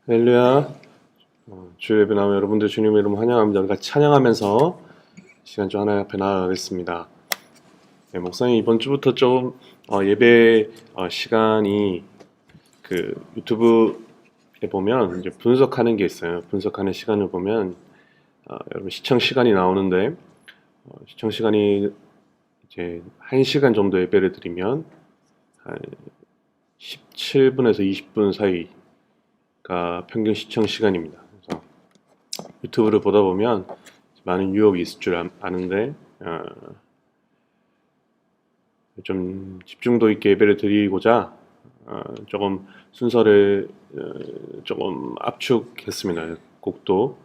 할렐루야. 주의 예배 나오면 여러분들 주님의 이름 환영합니다. 우리 같이 찬양하면서 시간 좀 하나님 앞에 나아가겠습니다. 네, 목사님 이번 주부터 좀 예배 시간이 그 유튜브에 보면 이제 분석하는 게 있어요. 분석하는 시간을 보면 여러분 시청 시간이 나오는데 시청 시간이 이제 1시간 정도 예배를 드리면 한 17분에서 20분 사이가 평균 시청 시간입니다. 그래서 유튜브를 보다 보면 많은 유혹이 있을 줄 아는데 좀 집중도 있게 예배를 드리고자 조금 순서를 조금 압축했습니다. 곡도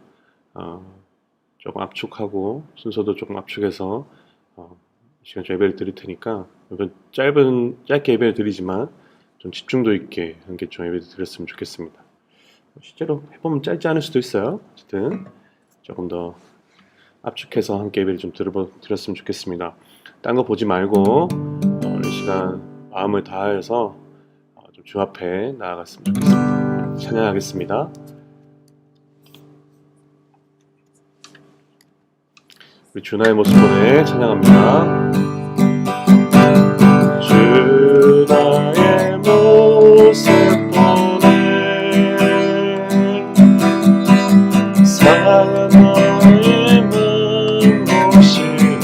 조금 압축하고 순서도 조금 압축해서 시간 좀 예배를 드릴 테니까 이번 짧게 예배를 드리지만 좀 집중도 있게 함께 좀 예배를 드렸으면 좋겠습니다. 실제로 해보면 짧지 않을 수도 있어요. 어쨌든 조금 더 압축해서 함께 예배를 좀 드렸으면 좋겠습니다. 딴 거 보지 말고 이 시간 마음을 다해서 좀 주 앞에 나아갔으면 좋겠습니다. 찬양하겠습니다. 우리 주나의 모습 보내 찬양합니다. 주 나의 모습 보내 사랑한 너의 맘 보시네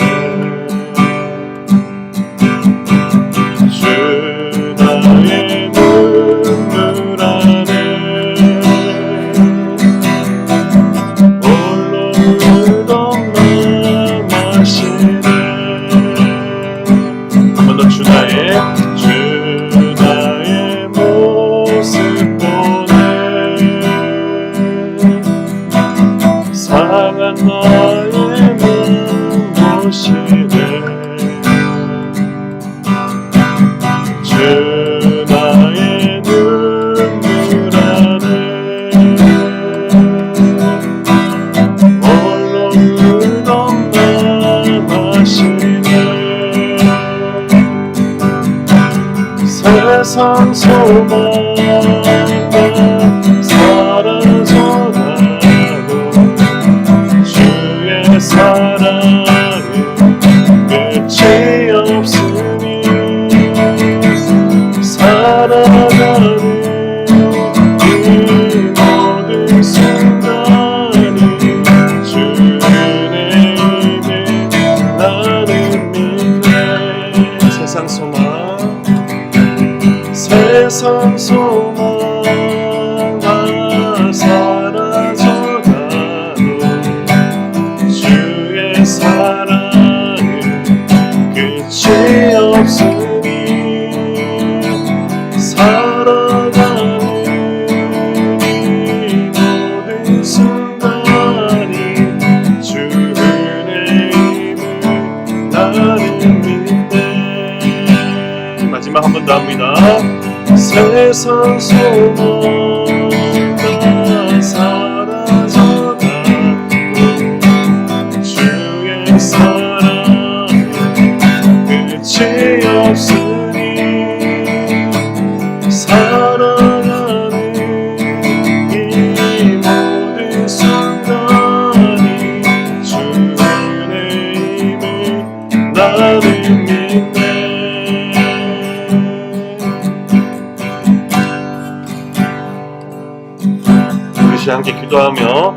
주 나의 눈물 안에 홀로 울던 맘 마시네 한 번 더 주 나의 모습 보내 상한 너의 맘 보시네 주 나의 눈물 안에 홀로 울던 맘 마시네 세상 소망 사라져가고 주의 사랑은 끝이 없으니 살아가는 이 모든 순간이 주의 은혜 나는 믿네 세상 소망 다 사라져가도 주의 사랑은 끝이 없으니 살아가는 이 모든 순간이 주 은혜임을 나는 믿네 마지막 한 번 더 합니다. 세상 소망 다 사라져가고 주의 사랑은 끝이 없으니 살아가는 이 모든 순간이 주 은혜임을 나는 믿네 함께 기도하며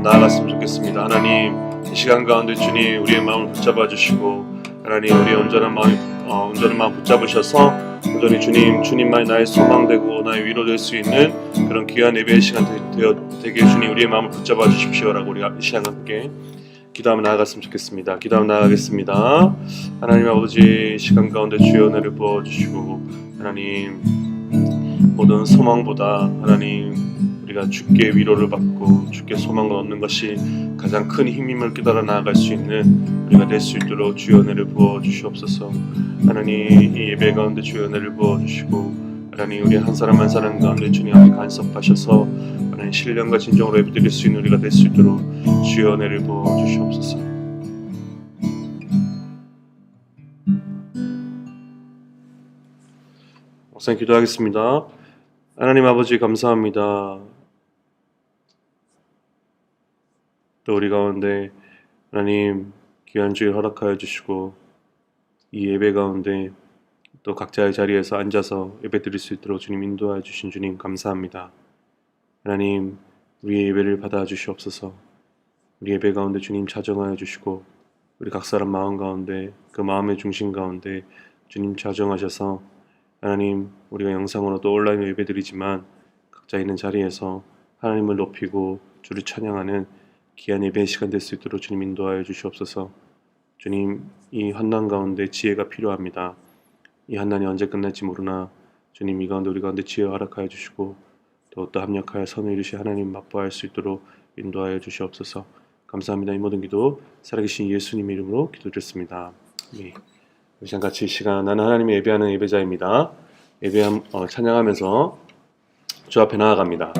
나아갔으면 좋겠습니다. 하나님 이 시간 가운데 주님 우리의 마음을 붙잡아 주시고 하나님 우리의 온전한 마음 붙잡으셔서 온전히 주님만이 나의 소망되고 나의 위로될 수 있는 그런 귀한 예배의 시간 되게 주님 우리의 마음을 붙잡아 주십시오라고 우리가 이 시간 함께 기도하며 나아갔으면 좋겠습니다. 기도하며 나아가겠습니다. 하나님 아버지 시간 가운데 주의 은혜를 부어주시고 하나님 모든 소망보다 하나님 우리가 주께 위로를 받고 주께 소망을 얻는 것이 가장 큰 힘임을 깨달아 나아갈 수 있는 우리가 될 수 있도록 주의 은혜를 부어주시옵소서. 하나님 이 예배 가운데 주의 은혜를 부어주시고 하나님 우리 한 사람 한 사람 가운데 주님 앞에 간섭하셔서 하나님 신령과 진정으로 예배드릴 수 있는 우리가 될 수 있도록 주의 은혜를 부어주시옵소서. 목사님 기도하겠습니다. 하나님 아버지 감사합니다. 또 우리 가운데 하나님 귀한 주일 허락하여 주시고 이 예배 가운데 또 각자의 자리에서 앉아서 예배 드릴 수 있도록 주님 인도하여 주신 주님 감사합니다. 하나님 우리의 예배를 받아 주시옵소서. 우리 예배 가운데 주님 자정하여 주시고 우리 각 사람 마음 가운데 그 마음의 중심 가운데 주님 자정하셔서 하나님 우리가 영상으로도 온라인 예배 드리지만 각자 있는 자리에서 하나님을 높이고 주를 찬양하는 귀한 예배 시간 될 수 있도록 주님 인도하여 주시옵소서. 주님 이 환난 가운데 지혜가 필요합니다. 이 환난이 언제 끝날지 모르나 주님 이 가운데 우리 가운데 지혜 허락하여 주시고 또 합력하여 선을 이루시 하나님 맛보할 수 있도록 인도하여 주시옵소서. 감사합니다. 이 모든 기도 살아계신 예수님의 이름으로 기도드렸습니다. 예. 우리 시간 같이 이 시간 나는 하나님의 예배하는 예배자입니다. 찬양하면서 주 앞에 나아갑니다.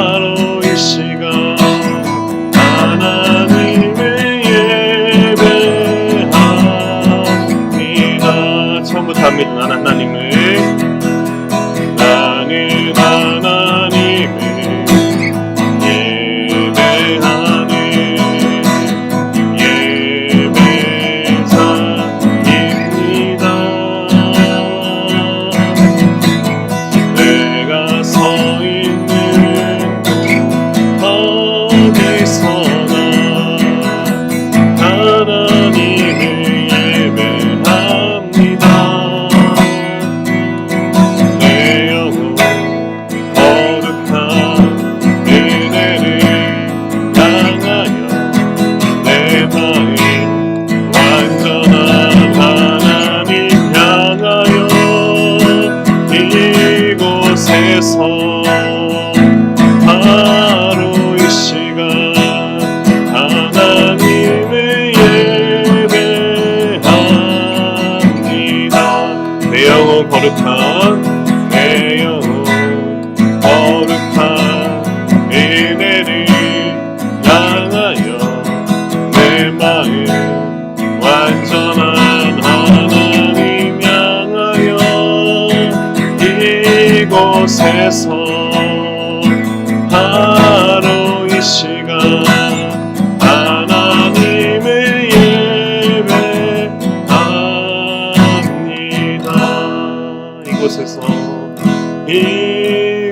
바로 이 시간 하나님을 예배합니다.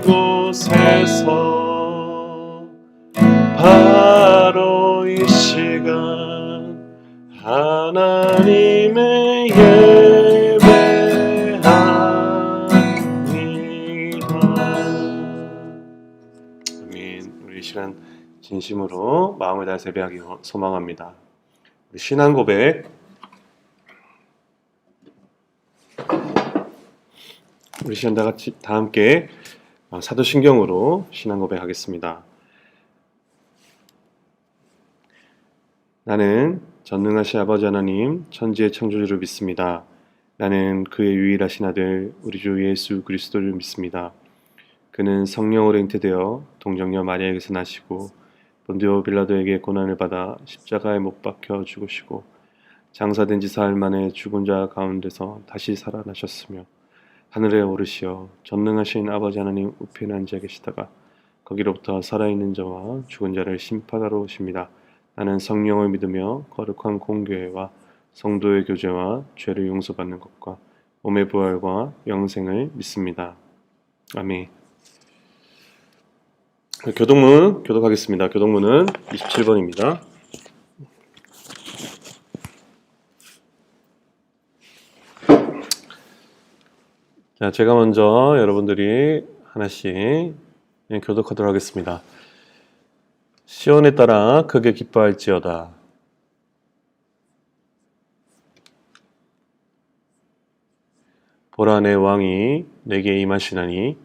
이곳에서 바로 이 시간 하나님의 이 시간 진심으로 마음을 다해서 예배하기 소망합니다. 우리 신앙 고백 우리 시간 다 함께 사도신경으로 신앙 고백하겠습니다. 나는 전능하신 아버지 하나님 천지의 창조주를 믿습니다. 나는 그의 유일하신 아들 우리 주 예수 그리스도를 믿습니다. 그는 성령으로 잉태되어 동정녀 마리아에게서 나시고 본디오 빌라도에게 고난을 받아 십자가에 못 박혀 죽으시고 장사된 지 사흘 만에 죽은 자 가운데서 다시 살아나셨으며 하늘에 오르시어 전능하신 아버지 하나님 우편에 앉아 계시다가 거기로부터 살아있는 자와 죽은 자를 심판하러 오십니다. 나는 성령을 믿으며 거룩한 공교회와 성도의 교제와 죄를 용서받는 것과 몸의 부활과 영생을 믿습니다. 아멘. 교동문 교독하겠습니다. 교동문은 27번입니다. 자, 제가 먼저 여러분들이 하나씩 교독하도록 하겠습니다. 시온에 따라 크게 기뻐할지어다. 보라, 내 왕이 내게 임하시나니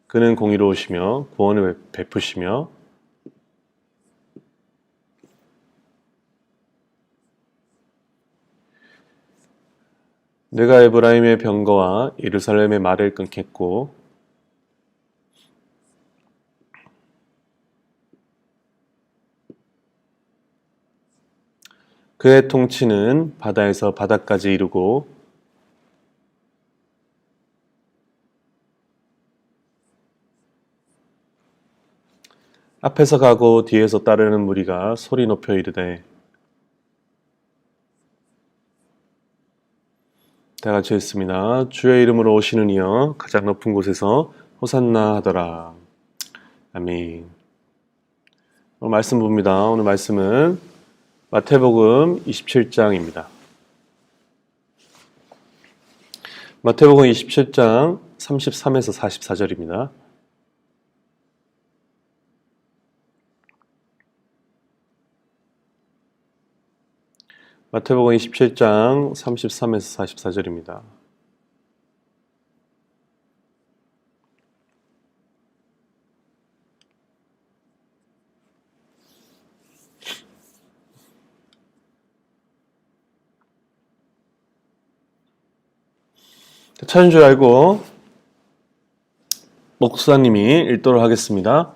그는 공의로우시며 구원을 베푸시며 내가 에브라임의 병거와 예루살렘의 말을 끊겠고 그의 통치는 바다에서 바다까지 이르고 앞에서 가고 뒤에서 따르는 무리가 소리 높여 이르되 다 같이 읽습니다. 주의 이름으로 오시는 이여 가장 높은 곳에서 호산나 하더라. 아멘. 오늘 말씀 봅니다. 오늘 말씀은 마태복음 27장입니다. 마태복음 27장 33에서 44절입니다. 마태복음 27장 33에서 44절입니다. 찾은 줄 알고 목사님이 읽도록 하겠습니다.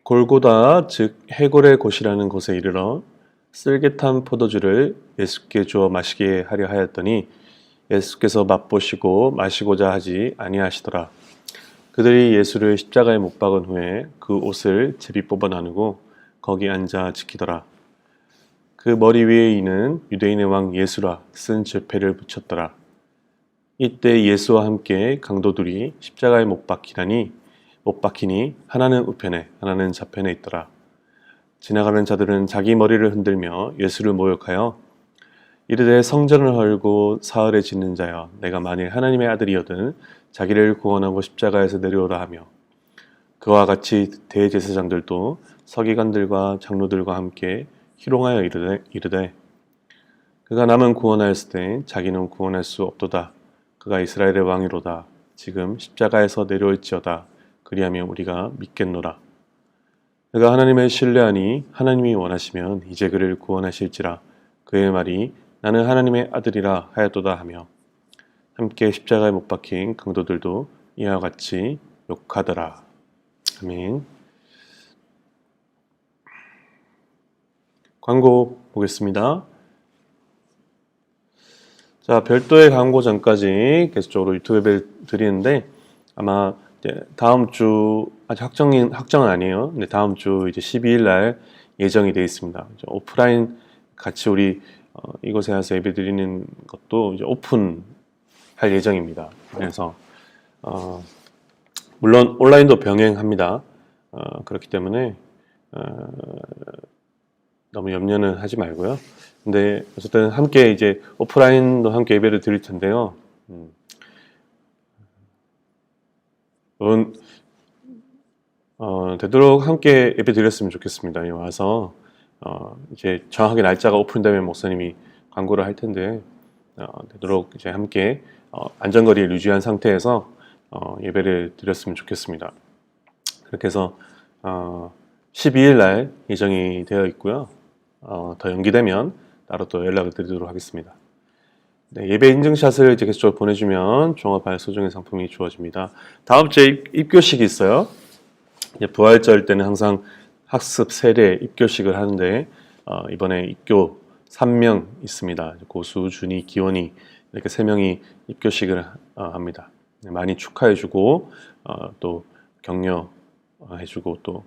골고다 즉 해골의 곳이라는 곳에 이르러 쓸개탄 포도주를 예수께 주어 마시게 하려 하였더니 예수께서 맛보시고 마시고자 하지 아니하시더라. 그들이 예수를 십자가에 못 박은 후에 그 옷을 제비 뽑아 나누고 거기 앉아 지키더라. 그 머리 위에 이는 유대인의 왕 예수라 쓴 지폐를 붙였더라. 이때 예수와 함께 강도들이 십자가에 못 박히니 하나는 우편에 하나는 좌편에 있더라. 지나가는 자들은 자기 머리를 흔들며 예수를 모욕하여 이르되 성전을 헐고 사흘에 짓는 자여 내가 만일 하나님의 아들이거든 자기를 구원하고 십자가에서 내려오라 하며 그와 같이 대제사장들도 서기관들과 장로들과 함께 희롱하여 이르되 그가 남은 구원하였을 때 자기는 구원할 수 없도다. 그가 이스라엘의 왕이로다. 지금 십자가에서 내려올지어다. 그리하면 우리가 믿겠노라. 그가 하나님을 신뢰하니 하나님이 원하시면 이제 그를 구원하실지라. 그의 말이 나는 하나님의 아들이라 하였도다 하며 함께 십자가에 못 박힌 강도들도 이와 같이 욕하더라. 아멘. 광고 보겠습니다. 자, 별도의 광고 전까지 계속적으로 유튜브 예배를 드리는데 아마 이제 다음 주 아직 확정은 아니에요. 근데 다음 주 이제 12일 날 예정이 되어 있습니다. 오프라인 같이 우리 이곳에 와서 예배 드리는 것도 이제 오픈할 예정입니다. 그래서 물론 온라인도 병행합니다. 그렇기 때문에 너무 염려는 하지 말고요. 근데 어쨌든 함께 이제 오프라인도 함께 예배를 드릴 텐데요. 물론 되도록 함께 예배 드렸으면 좋겠습니다. 와서 이제 정확하게 날짜가 오픈되면 목사님이 광고를 할 텐데 되도록 이제 함께 안전거리를 유지한 상태에서 예배를 드렸으면 좋겠습니다. 그렇게 해서 12일 날 예정이 되어 있고요. 더 연기되면 따로 또 연락을 드리도록 하겠습니다. 네, 예배 인증샷을 이제 계속적으로 보내주면 종합할 소정의 상품이 주어집니다. 다음 주에 입교식이 있어요. 부활절 때는 항상 학습 세례 입교식을 하는데 이번에 입교 3명 있습니다. 고수, 준이, 기원이 이렇게 3명이 입교식을 합니다. 많이 축하해주고 또 격려해주고 또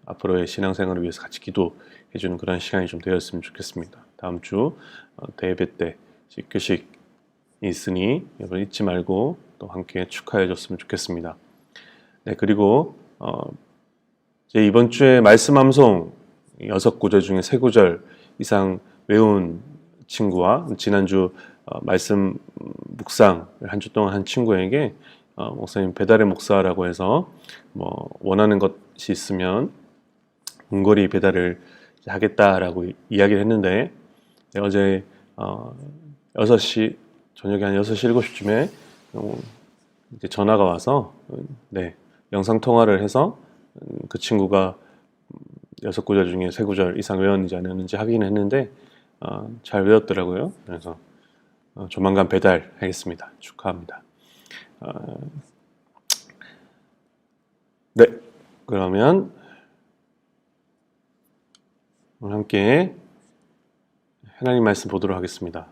앞으로의 신앙생활을 위해서 같이 기도해주는 그런 시간이 좀 되었으면 좋겠습니다. 다음 주 대예배 때 입교식이 있으니 여러분 잊지 말고 또 함께 축하해줬으면 좋겠습니다. 네, 그리고 이제 이번 주에 말씀 암송 6구절 중에 3구절 이상 외운 친구와 지난주 말씀 묵상을 한 주 동안 한 친구에게 목사님 배달의 목사라고 해서 뭐 원하는 것이 있으면 문거리 배달을 하겠다라고 이야기를 했는데 어제 6시 저녁에 한 6시 7시쯤에 이제 전화가 와서 네, 영상 통화를 해서 그 친구가 6구절 중에 3구절 이상 외웠는지 안 외웠는지 확인했는데 잘 외웠더라고요. 그래서 조만간 배달하겠습니다. 축하합니다. 네, 그러면 오늘 함께 하나님 말씀 보도록 하겠습니다.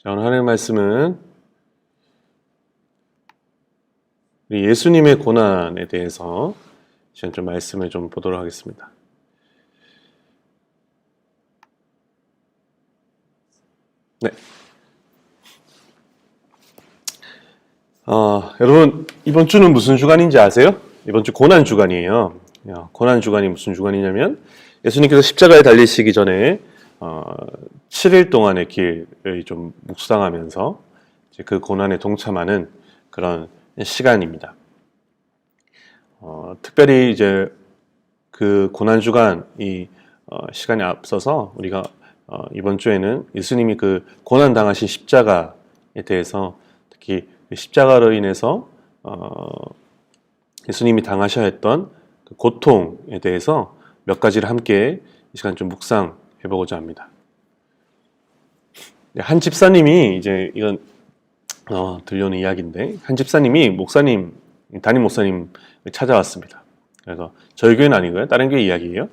자, 오늘 하나님 말씀은 예수님의 고난에 대해서 좀 말씀을 좀 보도록 하겠습니다. 네. 여러분, 이번 주는 무슨 주간인지 아세요? 이번 주 고난 주간이에요. 고난 주간이 무슨 주간이냐면 예수님께서 십자가에 달리시기 전에 7일 동안의 길을 좀 묵상하면서 이제 그 고난에 동참하는 그런 시간입니다. 특별히 이제 그 고난 주간 이 시간에 앞서서 우리가 이번 주에는 예수님이 그 고난 당하신 십자가에 대해서 특히 십자가로 인해서 예수님이 당하셔야 했던 그 고통에 대해서 몇 가지를 함께 이 시간 좀 묵상해 보고자 합니다. 한 집사님이 이제 이건 들려오는 이야기인데 한 집사님이 목사님 담임 목사님 찾아왔습니다. 그래서 저희 교회는 아니고요, 다른 교회 이야기예요.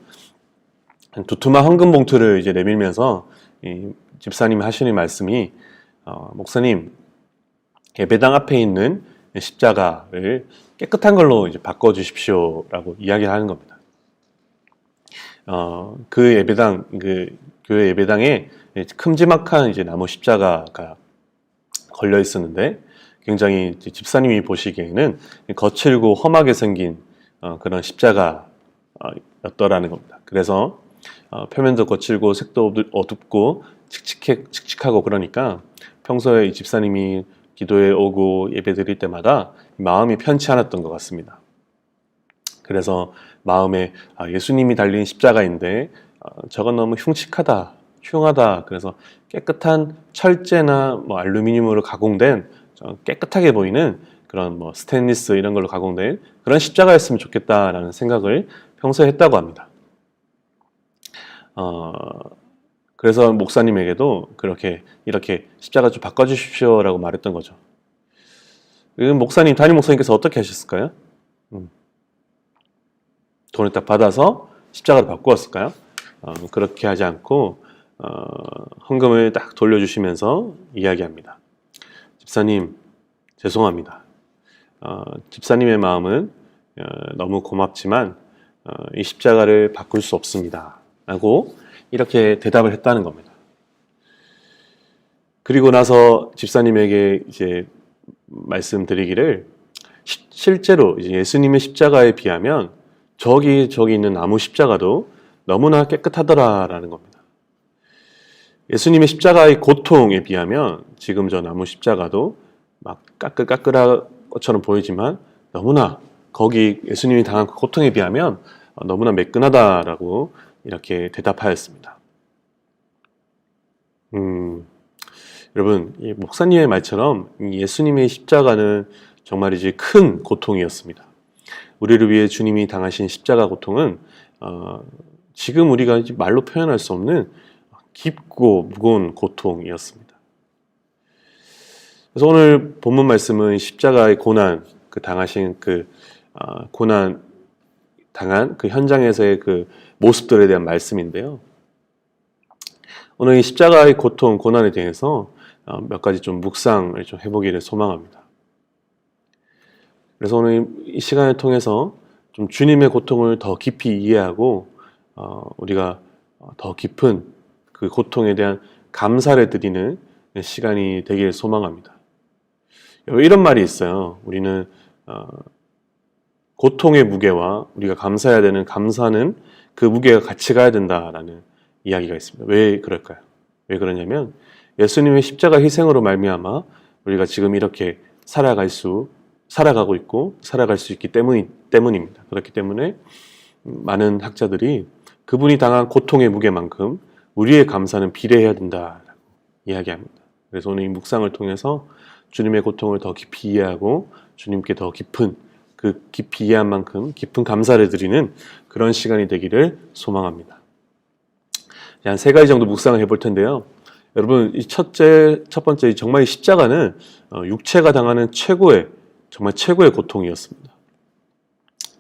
두툼한 황금 봉투를 이제 내밀면서 이 집사님이 하시는 말씀이 목사님 예배당 앞에 있는 십자가를 깨끗한 걸로 이제 바꿔 주십시오라고 이야기를 하는 겁니다. 그 예배당 그 교회 예배당에 큼지막한 이제 나무 십자가가 걸려 있었는데 굉장히 집사님이 보시기에는 거칠고 험하게 생긴 그런 십자가였더라는 겁니다. 그래서 표면도 거칠고 색도 어둡고 칙칙하고 그러니까 평소에 이 집사님이 기도에 오고 예배 드릴 때마다 마음이 편치 않았던 것 같습니다. 그래서 마음에 예수님이 달린 십자가인데 저건 너무 흉하다. 그래서 깨끗한 철제나 뭐 알루미늄으로 가공된 깨끗하게 보이는 그런 뭐 스테인리스 이런 걸로 가공된 그런 십자가였으면 좋겠다라는 생각을 평소에 했다고 합니다. 그래서 목사님에게도 이렇게 십자가 좀 바꿔주십시오라고 말했던 거죠. 목사님, 담임 목사님께서 어떻게 하셨을까요? 돈을 딱 받아서 십자가를 바꾸었을까요? 그렇게 하지 않고 헌금을 딱 돌려주시면서 이야기합니다. 집사님, 죄송합니다. 집사님의 마음은 너무 고맙지만 이 십자가를 바꿀 수 없습니다. 라고 이렇게 대답을 했다는 겁니다. 그리고 나서 집사님에게 이제 말씀드리기를 실제로 이제 예수님의 십자가에 비하면 저기 있는 나무 십자가도 너무나 깨끗하더라라는 겁니다. 예수님의 십자가의 고통에 비하면 지금 저 나무 십자가도 막 까끌까끌한 것처럼 보이지만 너무나 거기 예수님이 당한 그 고통에 비하면 너무나 매끈하다라고 이렇게 대답하였습니다. 여러분, 이 목사님의 말처럼 예수님의 십자가는 정말이지 큰 고통이었습니다. 우리를 위해 주님이 당하신 십자가 고통은 지금 우리가 말로 표현할 수 없는 깊고 무거운 고통이었습니다. 그래서 오늘 본문 말씀은 십자가의 고난, 당하신 고난 당한 그 현장에서의 그 모습들에 대한 말씀인데요. 오늘 이 십자가의 고통, 고난에 대해서 몇 가지 좀 묵상을 좀 해보기를 소망합니다. 그래서 오늘 이 시간을 통해서 좀 주님의 고통을 더 깊이 이해하고 우리가 더 깊은 그 고통에 대한 감사를 드리는 시간이 되길 소망합니다. 이런 말이 있어요. 우리는 고통의 무게와 우리가 감사해야 되는 감사는 그 무게가 같이 가야 된다라는 이야기가 있습니다. 왜 그럴까요? 왜 그러냐면 예수님의 십자가 희생으로 말미암아 우리가 지금 이렇게 살아가고 있고 살아갈 수 있기 때문입니다. 그렇기 때문에 많은 학자들이 그분이 당한 고통의 무게만큼 우리의 감사는 비례해야 된다라고 이야기합니다. 그래서 오늘 이 묵상을 통해서 주님의 고통을 더 깊이 이해하고 주님께 더 깊은 그 깊이 이해한 만큼 깊은 감사를 드리는 그런 시간이 되기를 소망합니다. 한 3가지 정도 묵상을 해볼 텐데요. 여러분, 이 첫 번째 정말 이 십자가는 육체가 당하는 정말 최고의 고통이었습니다.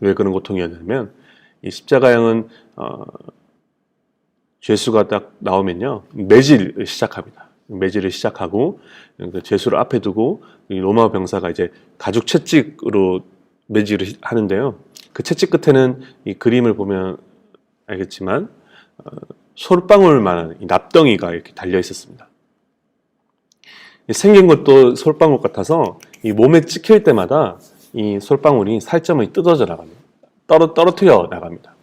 왜 그런 고통이었냐면 이 십자가형은 죄수가 딱 나오면요 매질을 시작합니다. 매질을 시작하고 그 죄수를 앞에 두고 로마 병사가 이제 가죽 채찍으로 매질을 하는데요. 그 채찍 끝에는 이 그림을 보면 알겠지만 솔방울만한 이 납덩이가 이렇게 달려 있었습니다. 생긴 것도 솔방울 같아서 이 몸에 찍힐 때마다 이 솔방울이 살점이 뜯어져 나갑니다. 떨어뜨려 나갑니다.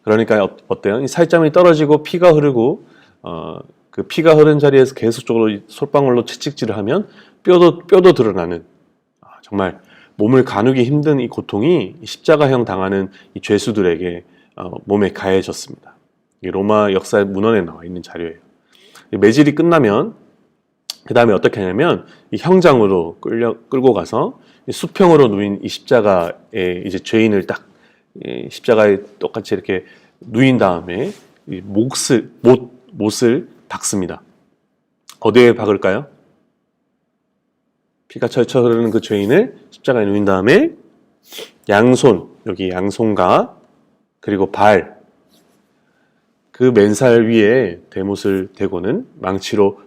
그러니까 어때요? 이 살점이 떨어지고 피가 흐르고 그 피가 흐른 자리에서 계속적으로 솔방울로 채찍질을 하면 뼈도 드러나는 정말 몸을 가누기 힘든 이 고통이 십자가형 당하는 이 죄수들에게 몸에 가해졌습니다. 이 로마 역사 문헌에 나와 있는 자료예요. 매질이 끝나면 그 다음에 어떻게 하냐면 이 형장으로 끌고 가서 이 수평으로 누인 이 십자가에 이제 죄인을 딱 십자가에 똑같이 이렇게 누인 다음에 이 못을 박습니다. 어디에 박을까요? 피가 철철 흐르는 그 죄인을 십자가에 누인 다음에 양손, 여기 양손과 그리고 발, 그 맨살 위에 대못을 대고는 망치로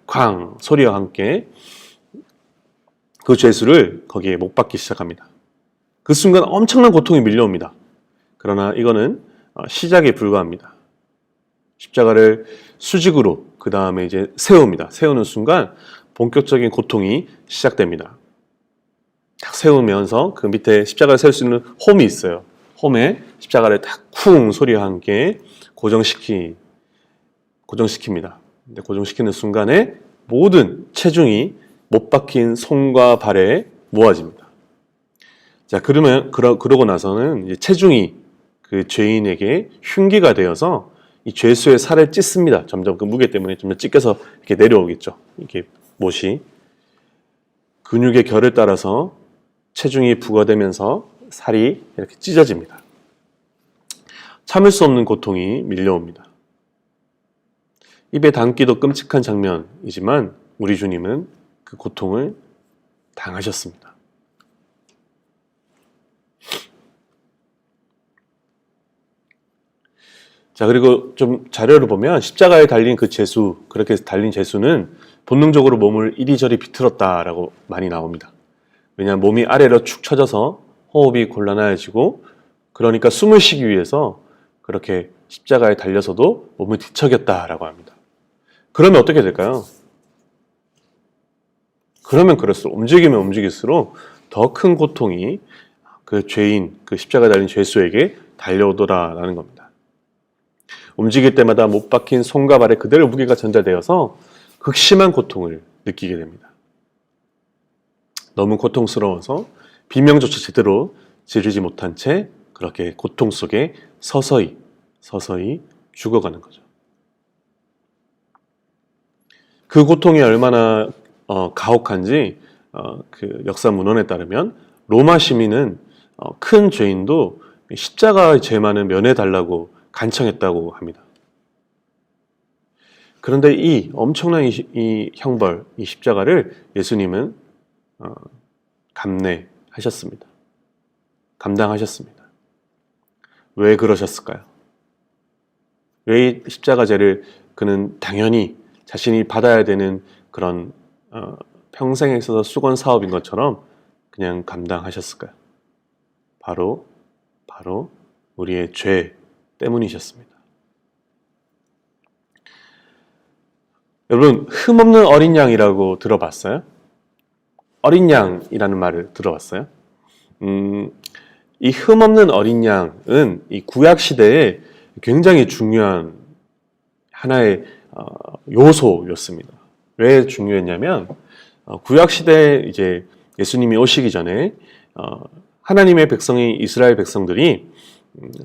쾅쾅 소리와 함께 그 죄수를 거기에 못 박기 시작합니다. 그 순간 엄청난 고통이 밀려옵니다. 그러나 이거는 시작에 불과합니다. 십자가를 수직으로 그 다음에 이제 세웁니다. 세우는 순간 본격적인 고통이 시작됩니다. 딱 세우면서 그 밑에 십자가를 세울 수 있는 홈이 있어요. 홈에 십자가를 딱 쿵 소리와 함께 고정시킵니다. 근데 고정시키는 순간에 모든 체중이 못 박힌 손과 발에 모아집니다. 자, 그러고 나서는 이제 체중이 그 죄인에게 흉기가 되어서 이 죄수의 살을 찢습니다. 점점 그 무게 때문에 점점 찢겨서 이렇게 내려오겠죠. 이렇게 못이 근육의 결을 따라서 체중이 부과되면서 살이 이렇게 찢어집니다. 참을 수 없는 고통이 밀려옵니다. 입에 담기도 끔찍한 장면이지만 우리 주님은 그 고통을 당하셨습니다. 자, 그리고 좀 자료를 보면 십자가에 달린 그 죄수, 그렇게 달린 죄수는 본능적으로 몸을 이리저리 비틀었다라고 많이 나옵니다. 왜냐하면 몸이 아래로 축 처져서 호흡이 곤란해지고 그러니까 숨을 쉬기 위해서 그렇게 십자가에 달려서도 몸을 뒤척였다라고 합니다. 그러면 어떻게 될까요? 그러면 그럴수록 움직이면 움직일수록 더 큰 고통이 그 죄인, 그 십자가에 달린 죄수에게 달려오더라라는 겁니다. 움직일 때마다 못 박힌 손과 발에 그대로 무게가 전달되어서 극심한 고통을 느끼게 됩니다. 너무 고통스러워서 비명조차 제대로 지르지 못한 채 그렇게 고통 속에 서서히 죽어가는 거죠. 그 고통이 얼마나 가혹한지 그 역사 문헌에 따르면 로마 시민은 큰 죄인도 십자가의 죄만은 면해달라고 간청했다고 합니다. 그런데 이 엄청난 이 형벌, 이 십자가를 예수님은 감내하셨습니다. 감당하셨습니다. 왜 그러셨을까요? 왜 이 십자가죄를 그는 당연히 자신이 받아야 되는 그런 평생에 있어서 수건 사업인 것처럼 그냥 감당하셨을까요? 바로 우리의 죄 때문이셨습니다. 여러분, 흠없는 어린 양이라고 들어봤어요? 어린 양이라는 말을 들어봤어요? 이 흠없는 어린 양은 이 구약 시대에 굉장히 중요한 하나의 요소였습니다. 왜 중요했냐면 구약 시대에 이제 예수님이 오시기 전에 하나님의 백성이 이스라엘 백성들이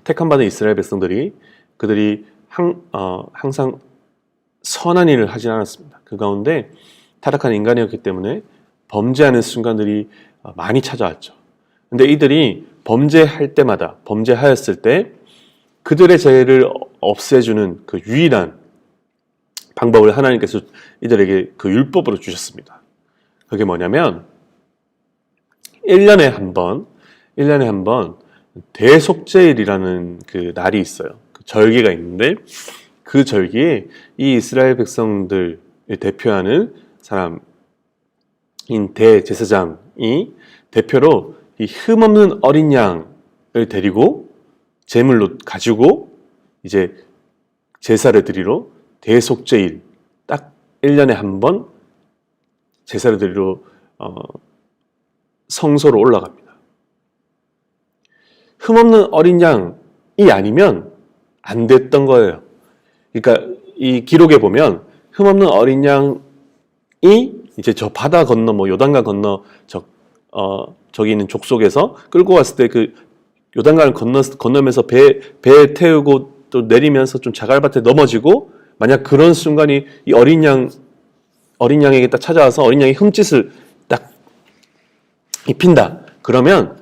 택함받은 이스라엘 백성들이 그들이 항상 선한 일을 하지 않았습니다. 그 가운데 타락한 인간이었기 때문에 범죄하는 순간들이 많이 찾아왔죠. 근데 이들이 범죄하였을 때 그들의 죄를 없애주는 그 유일한 방법을 하나님께서 이들에게 그 율법으로 주셨습니다. 그게 뭐냐면 1년에 한 번 대속죄일이라는 그 날이 있어요. 그 절기가 있는데 그 절기에 이 이스라엘 백성들을 대표하는 사람인 대제사장이 대표로 이 흠없는 어린 양을 데리고 제물로 가지고 이제 제사를 드리러 대속죄일 딱 1년에 한 번 제사를 드리러 성소로 올라갑니다. 흠없는 어린 양이 아니면 안 됐던 거예요. 그러니까 이 기록에 보면 흠없는 어린 양이 이제 저 바다 건너 요단강 건너 저기 있는 족속에서 끌고 왔을 때 그 요단강을 건너면서 배 태우고 또 내리면서 좀 자갈밭에 넘어지고 만약 그런 순간이 이 어린 양에게 딱 찾아와서 어린 양이 흠짓을 딱 입힌다. 그러면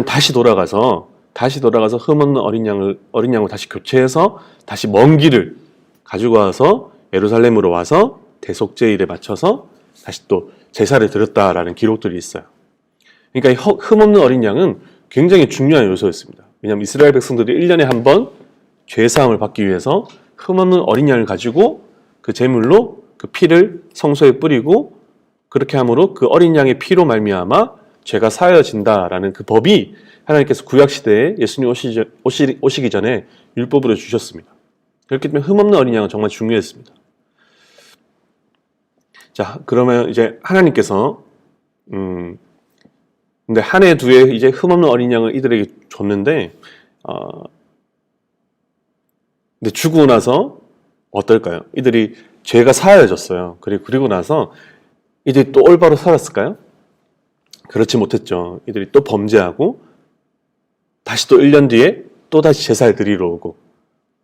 다시 돌아가서 흠없는 어린 양을 다시 교체해서 다시 먼 길을 가지고 와서 예루살렘으로 와서 대속죄일에 맞춰서 다시 또 제사를 드렸다라는 기록들이 있어요. 그러니까 이 흠없는 어린 양은 굉장히 중요한 요소였습니다. 왜냐하면 이스라엘 백성들이 1년에 한 번 죄사함을 받기 위해서 흠없는 어린 양을 가지고 그 제물로 그 피를 성소에 뿌리고 그렇게 함으로 그 어린 양의 피로 말미암아 죄가 사여진다라는 그 법이 하나님께서 구약 시대에 예수님 오시기 전에 율법으로 주셨습니다. 그렇기 때문에 흠없는 어린 양은 정말 중요했습니다. 자, 그러면 이제 하나님께서 근데 한 해 두 해 이제 흠없는 어린 양을 이들에게 줬는데 근데 죽고 나서 어떨까요? 이들이 죄가 사여졌어요. 그리고 나서 이들이 또 올바로 살았을까요? 그렇지 못했죠. 이들이 또 범죄하고 다시 또 1년 뒤에 또 다시 제사를 드리러 오고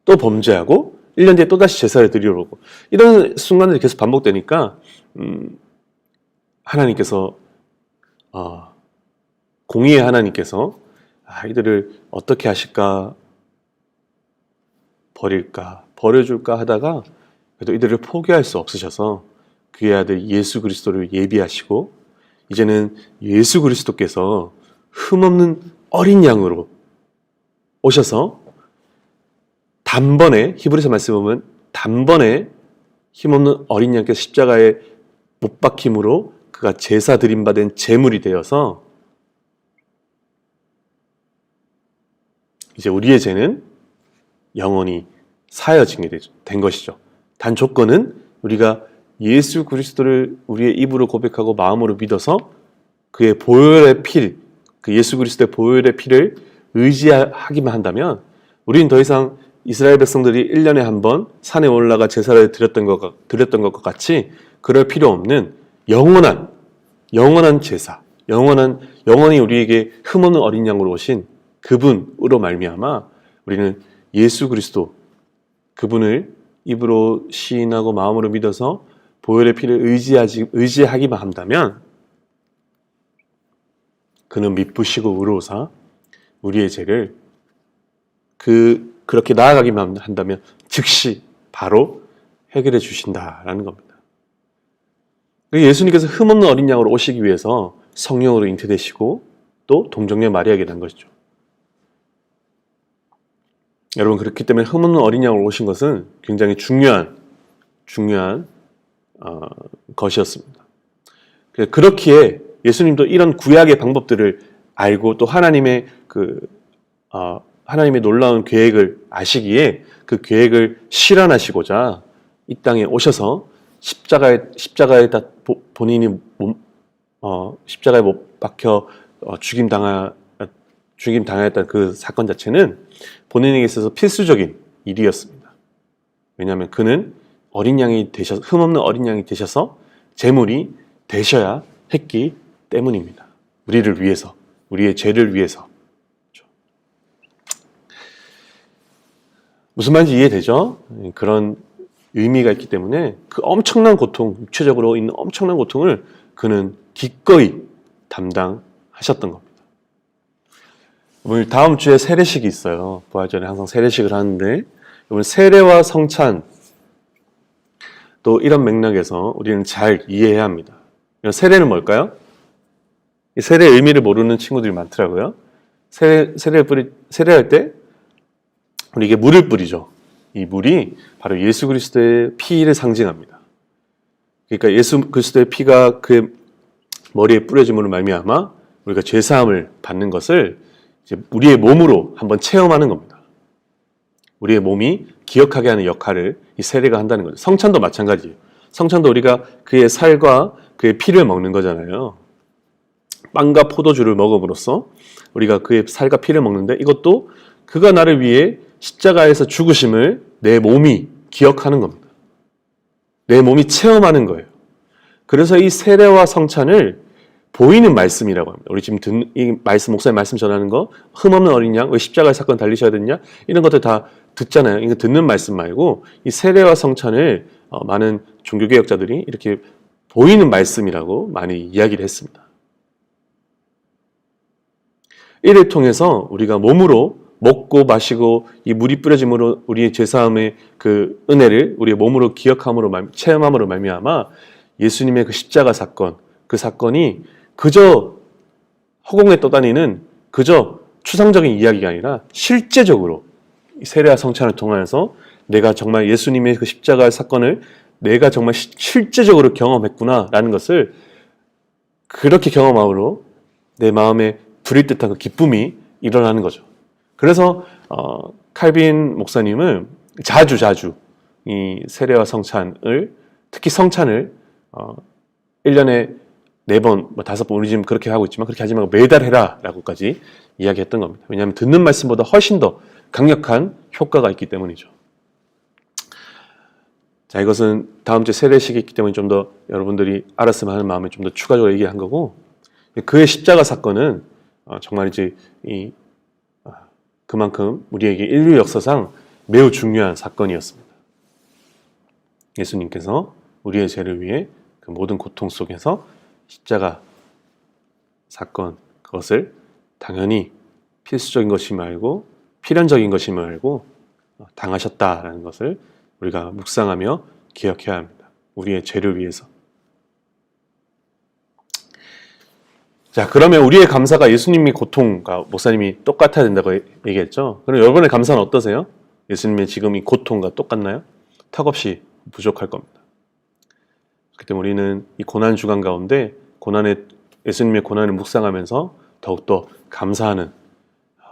또 범죄하고 1년 뒤에 또 다시 제사를 드리러 오고 이런 순간들이 계속 반복되니까 하나님께서 공의의 하나님께서 이들을 어떻게 하실까? 버려줄까 하다가 그래도 이들을 포기할 수 없으셔서 그의 아들 예수 그리스도를 예비하시고 이제는 예수 그리스도께서 흠없는 어린 양으로 오셔서 단번에 히브리서 말씀 보면 단번에 힘없는 어린 양께서 십자가에 못 박힘으로 그가 제사 드림받은 제물이 되어서 이제 우리의 죄는 영원히 사여지게 된 것이죠. 단 조건은 우리가 예수 그리스도를 우리의 입으로 고백하고 마음으로 믿어서 그의 보혈의 피, 그 예수 그리스도의 보혈의 피를 의지하기만 한다면 우리는 더 이상 이스라엘 백성들이 1년에 한 번 산에 올라가 제사를 드렸던 것과 같이 그럴 필요 없는 영원한 제사, 영원히 우리에게 흠없는 어린 양으로 오신 그분으로 말미암아 우리는 예수 그리스도 그분을 입으로 시인하고 마음으로 믿어서 보혈의 피를 의지하기만 한다면 그는 미쁘시고 의로우사 우리의 죄를 그렇게 나아가기만 한다면 즉시 바로 해결해 주신다라는 겁니다. 예수님께서 흠없는 어린 양으로 오시기 위해서 성령으로 잉태되시고 또 동정녀 마리아에게 난 것이죠. 여러분, 그렇기 때문에 흠없는 어린 양으로 오신 것은 굉장히 중요한 것이었습니다. 그렇기에 예수님도 이런 구약의 방법들을 알고 또 하나님의 하나님의 놀라운 계획을 아시기에 그 계획을 실현하시고자 이 땅에 오셔서 십자가에 다 본인이 십자가에 못 박혀 죽임 당하였던 그 사건 자체는 본인에게 있어서 필수적인 일이었습니다. 왜냐하면 그는 흠없는 어린 양이 되셔서 제물이 되셔야 했기 때문입니다. 우리를 위해서, 우리의 죄를 위해서. 무슨 말인지 이해되죠? 그런 의미가 있기 때문에 그 엄청난 고통, 육체적으로 있는 엄청난 고통을 그는 기꺼이 담당하셨던 겁니다. 오늘 다음 주에 세례식이 있어요. 부활절에 항상 세례식을 하는데 이번 세례와 성찬 또 이런 맥락에서 우리는 잘 이해해야 합니다. 세례는 뭘까요? 이 세례의 의미를 모르는 친구들이 많더라고요. 세례할 때 우리에게 물을 뿌리죠. 이 물이 바로 예수 그리스도의 피를 상징합니다. 그러니까 예수 그리스도의 피가 그의 머리에 뿌려짐으로 말미암아 우리가 죄 사함을 받는 것을 이제 우리의 몸으로 한번 체험하는 겁니다. 우리의 몸이 기억하게 하는 역할을 이 세례가 한다는 거죠. 성찬도 마찬가지예요. 성찬도 우리가 그의 살과 그의 피를 먹는 거잖아요. 빵과 포도주를 먹음으로써 우리가 그의 살과 피를 먹는데 이것도 그가 나를 위해 십자가에서 죽으심을 내 몸이 기억하는 겁니다. 내 몸이 체험하는 거예요. 그래서 이 세례와 성찬을 보이는 말씀이라고 합니다. 우리 지금 이 말씀, 목사님 말씀 전하는 거, 흠없는 어린 양, 왜 십자가의 사건 달리셔야 됐냐? 이런 것들 다 듣잖아요. 이거 듣는 말씀 말고 이 세례와 성찬을 많은 종교개혁자들이 이렇게 보이는 말씀이라고 많이 이야기를 했습니다. 이를 통해서 우리가 몸으로 먹고 마시고 이 물이 뿌려짐으로 우리의 죄사함의 그 은혜를 우리의 몸으로 기억함으로 체험함으로 말미암아 예수님의 그 십자가 사건, 그 사건이 그저 허공에 떠다니는 그저 추상적인 이야기가 아니라 실제적으로 세례와 성찬을 통해서 내가 정말 예수님의 그 십자가 사건을 내가 정말 실제적으로 경험했구나라는 것을 그렇게 경험함으로 내 마음에 부릴 듯한 그 기쁨이 일어나는 거죠. 그래서 칼빈 목사님은 자주 이 세례와 성찬을, 특히 성찬을 1년에 4번, 5번, 우리 지금 그렇게 하고 있지만 그렇게 하지 말고 매달 해라 라고까지 이야기했던 겁니다. 왜냐하면 듣는 말씀보다 훨씬 더 강력한 효과가 있기 때문이죠. 자, 이것은 다음 주에 세례식이 있기 때문에 좀 더 여러분들이 알았으면 하는 마음에 좀 더 추가적으로 얘기한 거고, 그의 십자가 사건은 정말 이제 그만큼 우리에게 인류 역사상 매우 중요한 사건이었습니다. 예수님께서 우리의 죄를 위해 그 모든 고통 속에서 십자가 사건, 그것을 당연히 필수적인 것임을 알고 필연적인 것임을 알고 당하셨다라는 것을 우리가 묵상하며 기억해야 합니다. 우리의 죄를 위해서. 자, 그러면 우리의 감사가 예수님의 고통과 목사님이 똑같아야 된다고 얘기했죠. 그럼 여러분의 감사는 어떠세요? 예수님의 지금 이 고통과 똑같나요? 턱없이 부족할 겁니다. 그렇기 때문에 우리는 이 고난 주간 가운데 예수님의 고난을 묵상하면서 더욱더 감사하는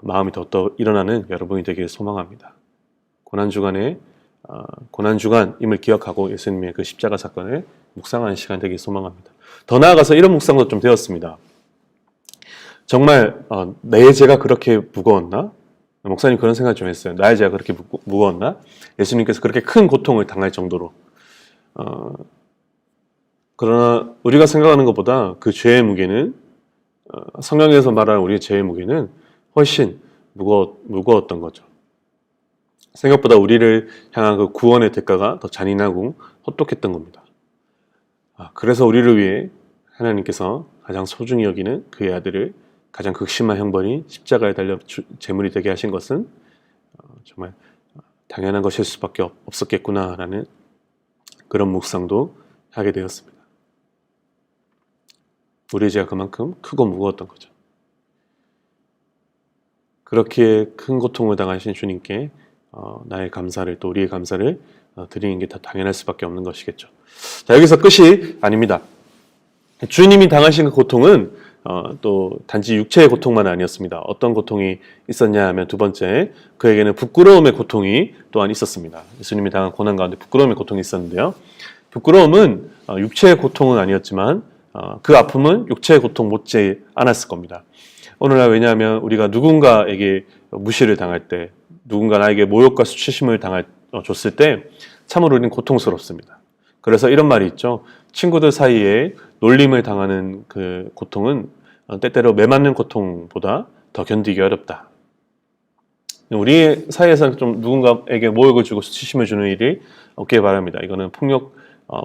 마음이 더욱더 일어나는 여러분이 되기를 소망합니다. 고난 주간임을 기억하고 예수님의 그 십자가 사건을 묵상하는 시간 되기를 소망합니다. 더 나아가서 이런 묵상도 좀 되었습니다. 정말 내 죄가 그렇게 무거웠나? 목사님 그런 생각 좀 했어요. 나의 죄가 그렇게 무거웠나? 예수님께서 그렇게 큰 고통을 당할 정도로. 그러나 우리가 생각하는 것보다 그 죄의 무게는 성경에서 말하는 우리의 죄의 무게는 훨씬 무거웠던 거죠. 생각보다 우리를 향한 그 구원의 대가가 더 잔인하고 헛똑했던 겁니다. 그래서 우리를 위해 하나님께서 가장 소중히 여기는 그의 아들을 가장 극심한 형벌인 십자가에 달려 제물이 되게 하신 것은 정말 당연한 것일 수밖에 없었겠구나라는 그런 묵상도 하게 되었습니다. 우리의 죄가 그만큼 크고 무거웠던 거죠. 그렇게 큰 고통을 당하신 주님께 나의 감사를 또 우리의 감사를 드리는 게 더 당연할 수밖에 없는 것이겠죠. 자, 여기서 끝이 아닙니다. 주님이 당하신 그 고통은 또 단지 육체의 고통만 아니었습니다. 어떤 고통이 있었냐 하면 두 번째, 그에게는 부끄러움의 고통이 또한 있었습니다. 예수님이 당한 고난 가운데 부끄러움의 고통이 있었는데요. 부끄러움은 육체의 고통은 아니었지만 그 아픔은 육체의 고통 못지 않았을 겁니다. 오늘날 왜냐하면 우리가 누군가에게 무시를 당할 때, 누군가 나에게 모욕과 수치심을 줬을 때 참으로 우리는 고통스럽습니다. 그래서 이런 말이 있죠. 친구들 사이에 놀림을 당하는 그 고통은 때때로 매맞는 고통보다 더 견디기 어렵다. 우리 사이에서는 좀 누군가에게 모욕을 주고 수치심을 주는 일이 없길 바랍니다. 이거는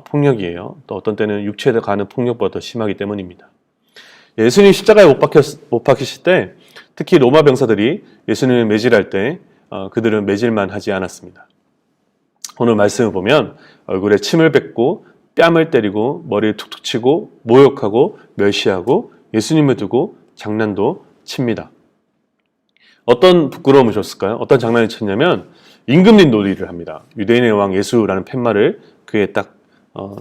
폭력이에요. 또 어떤 때는 육체에 가는 폭력보다 더 심하기 때문입니다. 예수님 십자가에 못 박히실 때 특히 로마 병사들이 예수님을 매질할 때 그들은 매질만 하지 않았습니다. 오늘 말씀을 보면 얼굴에 침을 뱉고 뺨을 때리고 머리를 툭툭 치고 모욕하고 멸시하고 예수님을 두고 장난도 칩니다. 어떤 부끄러움을 줬을까요? 어떤 장난을 쳤냐면 임금님 놀이를 합니다. 유대인의 왕 예수라는 팻말을 그의 딱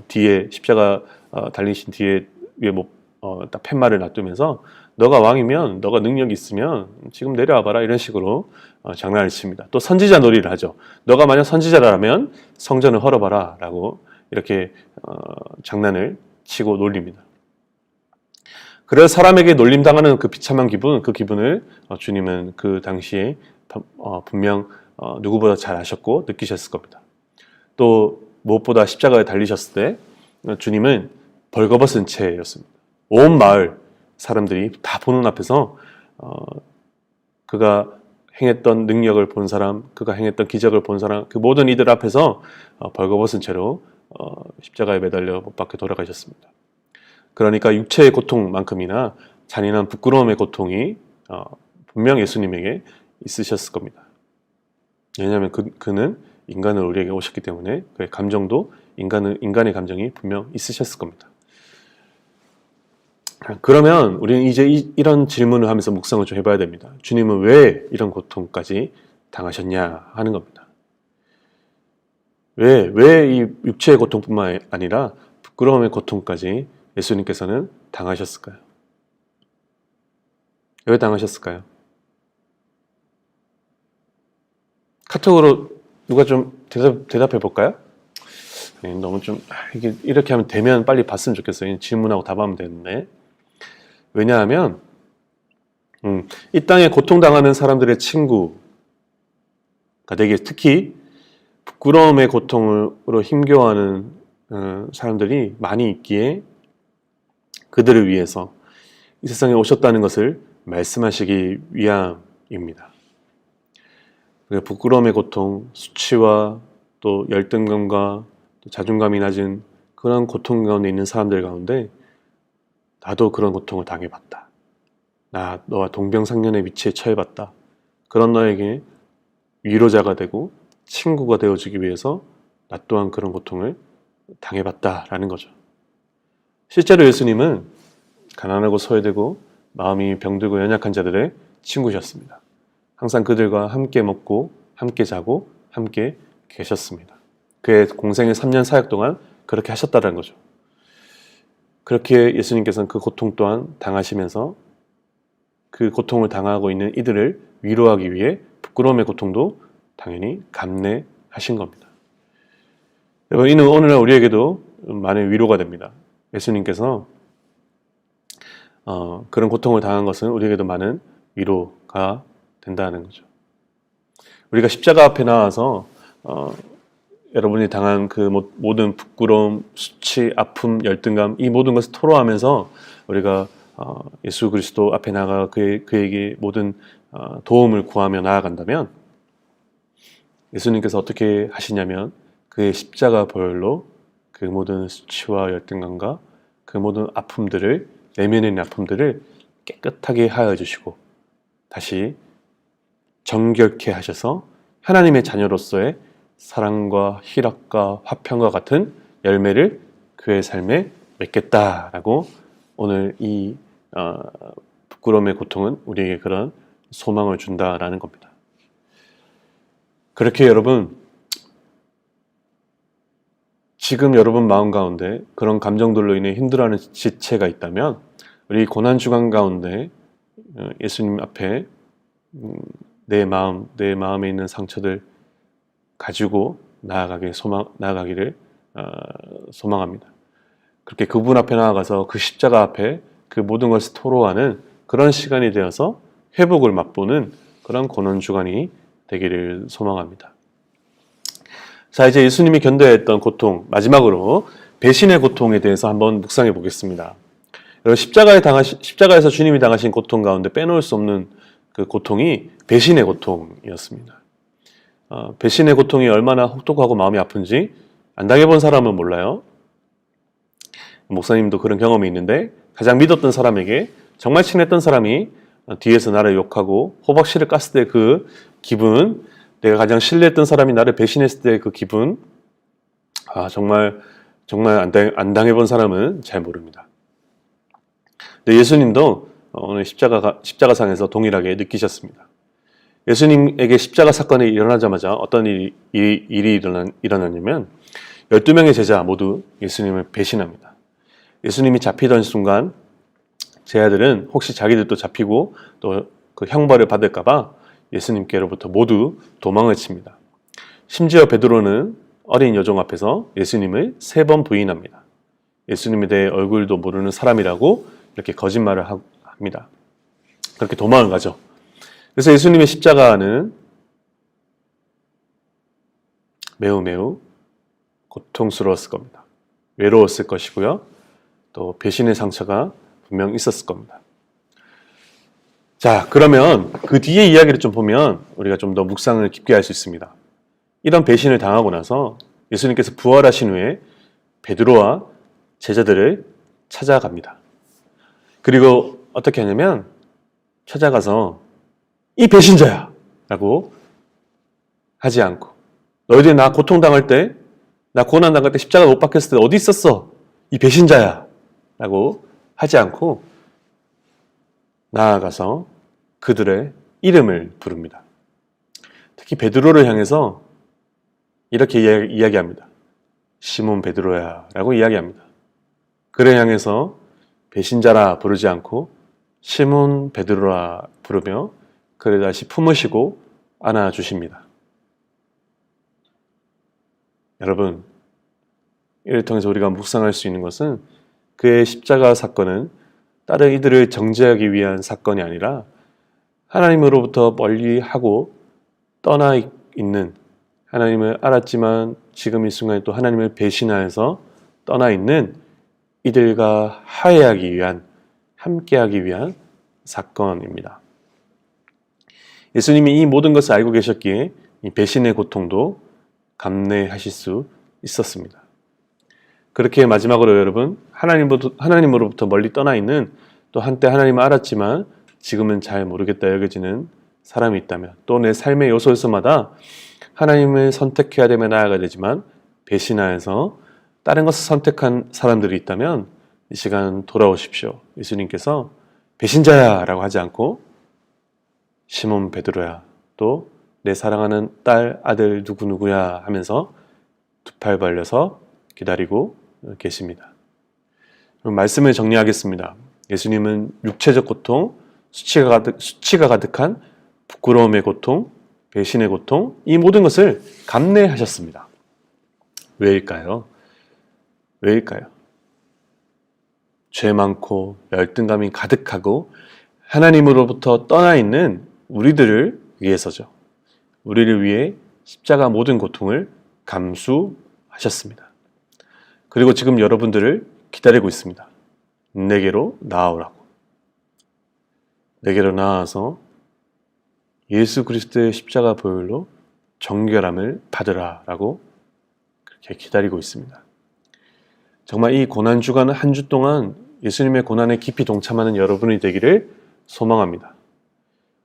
뒤에 십자가 달리신 뒤에 위에 딱 팻말을 놔두면서 너가 왕이면 너가 능력이 있으면 지금 내려와 봐라 이런 식으로 장난을 칩니다. 또 선지자 놀이를 하죠. 너가 만약 선지자라면 성전을 헐어봐라 라고 이렇게 장난을 치고 놀립니다. 그래서 사람에게 놀림당하는 그 비참한 기분, 그 기분을 주님은 그 당시에 분명 누구보다 잘 아셨고 느끼셨을 겁니다. 또 무엇보다 십자가에 달리셨을 때 주님은 벌거벗은 채였습니다. 온 마을 사람들이 다 보는 앞에서 그가 행했던 능력을 본 사람, 그가 행했던 기적을 본 사람, 그 모든 이들 앞에서 벌거벗은 채로 십자가에 매달려 못 박혀 돌아가셨습니다. 그러니까 육체의 고통만큼이나 잔인한 부끄러움의 고통이 분명 예수님에게 있으셨을 겁니다. 왜냐하면 그는 인간으로 우리에게 오셨기 때문에 그의 감정도 인간의 감정이 분명 있으셨을 겁니다. 그러면 우리는 이제 이런 질문을 하면서 묵상을 좀 해봐야 됩니다. 주님은 왜 이런 고통까지 당하셨냐 하는 겁니다. 왜 이 육체의 고통뿐만 아니라 부끄러움의 고통까지 예수님께서는 당하셨을까요? 왜 당하셨을까요? 카톡으로 누가 좀 대답해 볼까요? 네, 너무 좀 이렇게 하면 되면 빨리 봤으면 좋겠어요. 질문하고 답하면 되는데. 왜냐하면 이 땅에 고통당하는 사람들의 친구가 되게 특히 부끄러움의 고통으로 힘겨워하는 사람들이 많이 있기에 그들을 위해서 이 세상에 오셨다는 것을 말씀하시기 위함입니다. 부끄러움의 고통, 수치와 또 열등감과 또 자존감이 낮은 그런 고통 가운데 있는 사람들 가운데 나도 그런 고통을 당해봤다. 너와 동병상련의 위치에 처해봤다. 그런 너에게 위로자가 되고 친구가 되어주기 위해서 나 또한 그런 고통을 당해봤다라는 거죠. 실제로 예수님은 가난하고 소외되고 마음이 병들고 연약한 자들의 친구셨습니다. 항상 그들과 함께 먹고 함께 자고 함께 계셨습니다. 그의 공생의 3년 사역 동안 그렇게 하셨다는 거죠. 그렇게 예수님께서는 그 고통 또한 당하시면서 그 고통을 당하고 있는 이들을 위로하기 위해 부끄러움의 고통도 당연히 감내하신 겁니다. 여러분, 이는 오늘날 우리에게도 많은 위로가 됩니다. 예수님께서 그런 고통을 당한 것은 우리에게도 많은 위로가 된다는 거죠. 우리가 십자가 앞에 나와서 여러분이 당한 그 모든 부끄러움, 수치, 아픔, 열등감 이 모든 것을 토로하면서 우리가 예수 그리스도 앞에 나가 그에게 모든 도움을 구하며 나아간다면 예수님께서 어떻게 하시냐면 그의 십자가 보혈로 그 모든 수치와 열등감과 그 모든 아픔들을 내면의 아픔들을 깨끗하게 하여 주시고 다시 정결케 하셔서 하나님의 자녀로서의 사랑과 희락과 화평과 같은 열매를 그의 삶에 맺겠다라고 오늘 이 부끄러움의 고통은 우리에게 그런 소망을 준다라는 겁니다. 그렇게 여러분 지금 여러분 마음 가운데 그런 감정들로 인해 힘들어하는 지체가 있다면 우리 고난 주간 가운데 예수님 앞에 내 마음에 있는 상처들 가지고 나아가기를 소망합니다. 그렇게 그분 앞에 나아가서 그 십자가 앞에 그 모든 것을 토로하는 그런 시간이 되어서 회복을 맛보는 그런 고난 주간이 되기를 소망합니다. 자, 이제 예수님이 견뎌야 했던 고통, 마지막으로 배신의 고통에 대해서 한번 묵상해 보겠습니다. 여러분, 십자가에서 주님이 당하신 고통 가운데 빼놓을 수 없는 그 고통이 배신의 고통이었습니다. 배신의 고통이 얼마나 혹독하고 마음이 아픈지 안 당해본 사람은 몰라요. 목사님도 그런 경험이 있는데, 가장 믿었던 사람에게, 정말 친했던 사람이 뒤에서 나를 욕하고 호박씨를 깠을 때 그 기분, 내가 가장 신뢰했던 사람이 나를 배신했을 때 그 기분, 정말 안 당해본 사람은 잘 모릅니다. 근데 예수님도 오늘 십자가상에서 동일하게 느끼셨습니다. 예수님에게 십자가 사건이 일어나자마자 어떤 일이 일어났냐면 12명의 제자 모두 예수님을 배신합니다. 예수님이 잡히던 순간 제자들은 혹시 자기들도 잡히고 또 그 형벌을 받을까봐 예수님께로부터 모두 도망을 칩니다. 심지어 베드로는 어린 여종 앞에서 예수님을 3번 부인합니다. 예수님에 대해 얼굴도 모르는 사람이라고 이렇게 거짓말을 합니다. 그렇게 도망을 가죠. 그래서 예수님의 십자가는 매우 고통스러웠을 겁니다. 외로웠을 것이고요. 또 배신의 상처가 분명 있었을 겁니다. 자, 그러면 그 뒤에 이야기를 좀 보면 우리가 좀 더 묵상을 깊게 할 수 있습니다. 이런 배신을 당하고 나서 예수님께서 부활하신 후에 베드로와 제자들을 찾아갑니다. 그리고 어떻게 하냐면 찾아가서 이 배신자야! 라고 하지 않고, 너희들이 나 고통당할 때, 나 고난당할 때 십자가 못 박혔을 때 어디 있었어? 이 배신자야! 라고 하지 않고 나아가서 그들의 이름을 부릅니다. 특히 베드로를 향해서 이렇게 이야기합니다. 시몬 베드로야 라고 이야기합니다. 그를 향해서 배신자라 부르지 않고 시몬 베드로라 부르며 그를 다시 품으시고 안아주십니다. 여러분, 이를 통해서 우리가 묵상할 수 있는 것은 그의 십자가 사건은 다른 이들을 정죄하기 위한 사건이 아니라 하나님으로부터 멀리하고 떠나 있는, 하나님을 알았지만 지금 이 순간에 또 하나님을 배신하여서 떠나 있는 이들과 화해하기 위한, 함께하기 위한 사건입니다. 예수님이 이 모든 것을 알고 계셨기에 이 배신의 고통도 감내하실 수 있었습니다. 그렇게 마지막으로 여러분, 하나님으로부터 멀리 떠나 있는, 또 한때 하나님을 알았지만 지금은 잘 모르겠다 여겨지는 사람이 있다면, 또 내 삶의 요소에서마다 하나님을 선택해야 되며 나아가야 되지만 배신하여서 다른 것을 선택한 사람들이 있다면 이 시간 돌아오십시오. 예수님께서 배신자야 라고 하지 않고 시몬 베드로야, 또 내 사랑하는 딸, 아들 누구누구야 하면서 두 팔 벌려서 기다리고 계십니다. 그럼 말씀을 정리하겠습니다. 예수님은 육체적 고통, 수치가 가득한 부끄러움의 고통, 배신의 고통, 이 모든 것을 감내하셨습니다. 왜일까요? 죄 많고 열등감이 가득하고 하나님으로부터 떠나 있는 우리들을 위해서죠. 우리를 위해 십자가 모든 고통을 감수하셨습니다. 그리고 지금 여러분들을 기다리고 있습니다. 내게로 나아오라고. 내게로 나아와서 예수 그리스도의 십자가 보혈로 정결함을 받으라라고 그렇게 기다리고 있습니다. 정말 이 고난주간 한 주 동안 예수님의 고난에 깊이 동참하는 여러분이 되기를 소망합니다.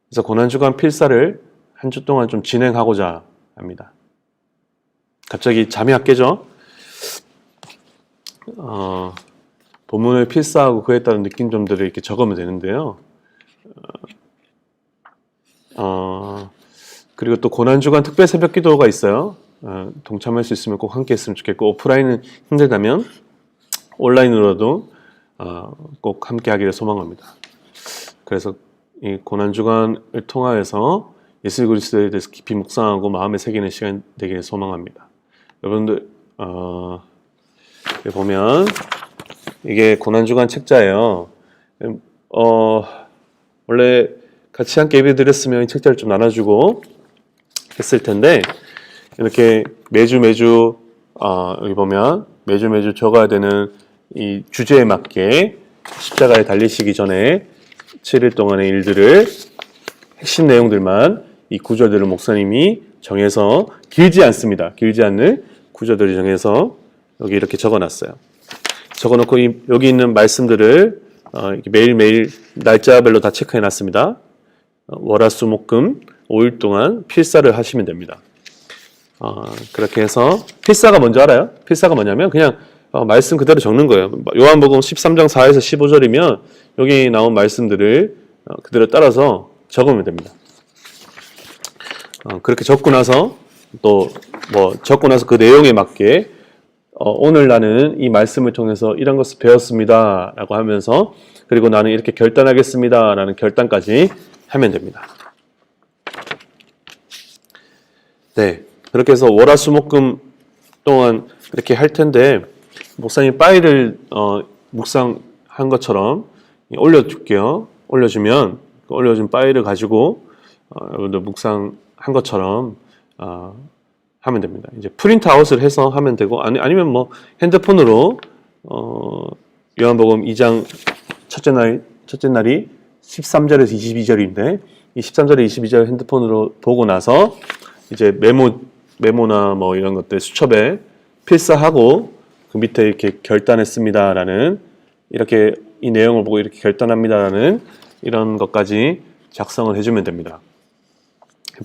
그래서 고난주간 필사를 한 주 동안 좀 진행하고자 합니다. 갑자기 잠이 확 깨죠? 본문을 필사하고 그에 따른 느낀점들을 이렇게 적으면 되는데요. 그리고 또 고난주간 특별 새벽 기도가 있어요. 동참할 수 있으면 꼭 함께 했으면 좋겠고, 오프라인은 힘들다면 온라인으로도 꼭 함께 하기를 소망합니다. 그래서 이 고난주간을 통하여서 예수 그리스도에 대해서 깊이 묵상하고 마음에 새기는 시간 되기를 소망합니다. 여러분들 여기 보면 이게 고난주간 책자예요. 원래 같이 함께 예배 드렸으면 이 책자를 좀 나눠주고 했을 텐데 이렇게 매주 여기 보면 매주 적어야 되는 이 주제에 맞게 십자가에 달리시기 전에 7일 동안의 일들을 핵심 내용들만 이 구절들을 목사님이 정해서 길지 않습니다. 길지 않는 구절들을 정해서 여기 이렇게 적어놨어요. 적어놓고 여기 있는 말씀들을 매일매일 날짜별로 다 체크해놨습니다. 월화수목금 5일 동안 필사를 하시면 됩니다. 그렇게 해서 필사가 뭔지 알아요? 필사가 뭐냐면 그냥 말씀 그대로 적는 거예요. 요한복음 13장 4에서 15절이면 여기 나온 말씀들을 그대로 따라서 적으면 됩니다. 그렇게 적고 나서 또 적고 나서 그 내용에 맞게 오늘 나는 이 말씀을 통해서 이런 것을 배웠습니다 라고 하면서 그리고 나는 이렇게 결단하겠습니다 라는 결단까지 하면 됩니다. 네, 그렇게 해서 월화수목금 동안 이렇게 할 텐데 목사님 파일을 묵상한 것처럼 올려줄게요. 올려주면 올려준 파일을 가지고 여러분들 묵상한 것처럼 하면 됩니다. 이제 프린트아웃을 해서 하면 되고 아니면 뭐 핸드폰으로 요한복음 2장 첫째 날이 13절에서 22절인데 이 13절에 22절 핸드폰으로 보고 나서 이제 메모나 뭐 이런 것들 수첩에 필사하고 그 밑에 이렇게 결단했습니다라는 이렇게 이 내용을 보고 이렇게 결단합니다라는 이런 것까지 작성을 해주면 됩니다.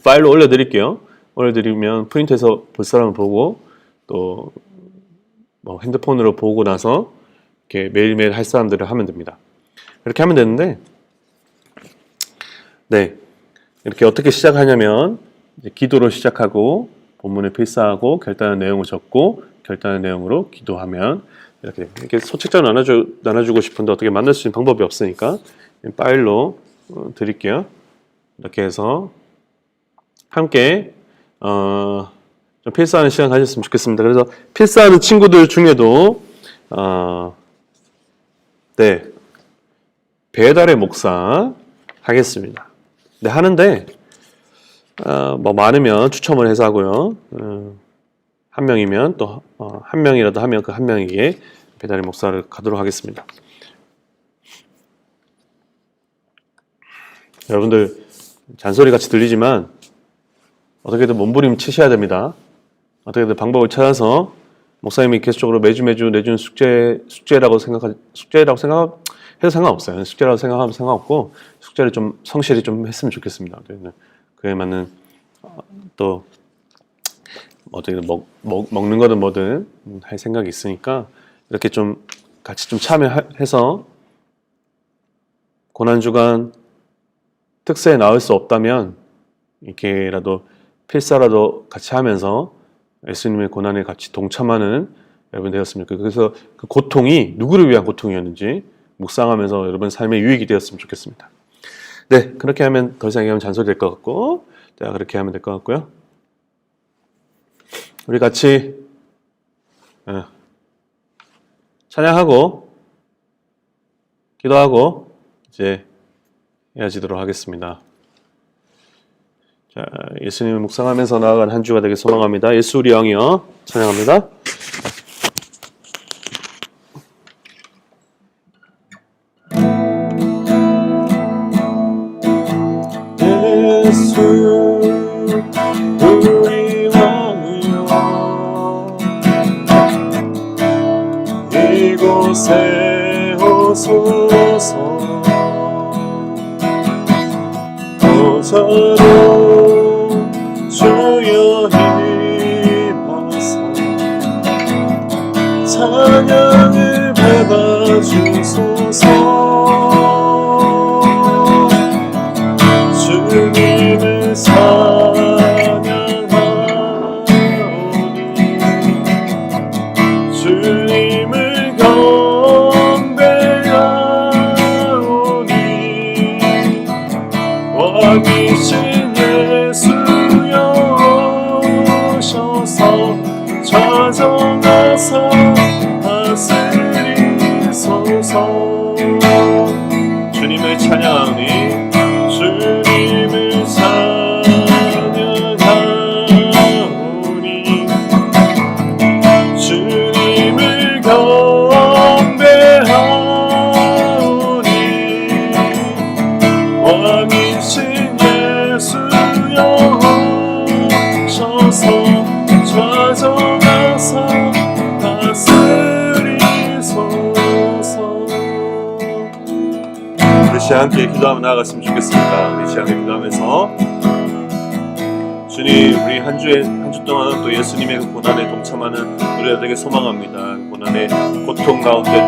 파일로 올려드릴게요. 올려드리면 프린트해서 볼 사람을 보고 또 뭐 핸드폰으로 보고 나서 이렇게 매일매일 할 사람들을 하면 됩니다. 이렇게 하면 되는데 네, 이렇게 어떻게 시작하냐면 이제 기도로 시작하고 본문을 필사하고 결단한 내용을 적고 결단한 내용으로 기도하면 이렇게 소책자로 나눠주고 싶은데 어떻게 만날 수 있는 방법이 없으니까 파일로 드릴게요. 이렇게 해서 함께 좀 필사하는 시간 가졌으면 좋겠습니다. 그래서 필사하는 친구들 중에도 네, 배달의 목사 하겠습니다. 네, 하는데 뭐 많으면 추첨을 해서 하고요. 한 명이면 또 한 명이라도 하면 그 한 명에게 배달의 목사를 가도록 하겠습니다. 여러분들 잔소리 같이 들리지만 어떻게든 몸부림 치셔야 됩니다. 어떻게든 방법을 찾아서 목사님이 계속적으로 매주 내주는 숙제라고 생각해도 상관없어요. 숙제라고 생각하면 상관없고 숙제를 좀 성실히 좀 했으면 좋겠습니다. 그에 맞는 또 어떻게 먹는 거든 뭐든 할 생각이 있으니까 이렇게 좀 같이 좀 참여해서 고난주간 특세에 나올 수 없다면 이렇게라도 필사라도 같이 하면서 예수님의 고난에 같이 동참하는 여러분 되었으면 좋겠습니다. 그래서 그 고통이 누구를 위한 고통이었는지 묵상하면서 여러분 삶의 유익이 되었으면 좋겠습니다. 네, 그렇게 하면 더 이상 얘기하면 잔소리 될 것 같고 자, 그렇게 하면 될 것 같고요. 우리 같이 찬양하고 기도하고 이제 헤어지도록 하겠습니다. 자, 예수님을 묵상하면서 나아간 한 주가 되길 소망합니다. 예수 우리 왕이여 찬양합니다. 예수 우리 왕이여 이곳에 오소서 보좌로 주여 임하사 찬양을 받아주소서 주님을 찬양하오니 주님을 경배하오니 왕이신 예수여 오셔서 좌정하사 다스리소서. 주님을 찬양하오니 주님을 찬양하오니 주님을 경배하오니 왕이신 예수여 오셔서 좌정하사 다스리소서. 우리 시간 함께 기도하며 나아갔으면 좋겠습니다. 우리 시간 함께 기도하면서 주님, 우리 한 주 동안 또 예수님의 그 고난에 동참하는 우리들에게 소망합니다. 고난의 고통 가운데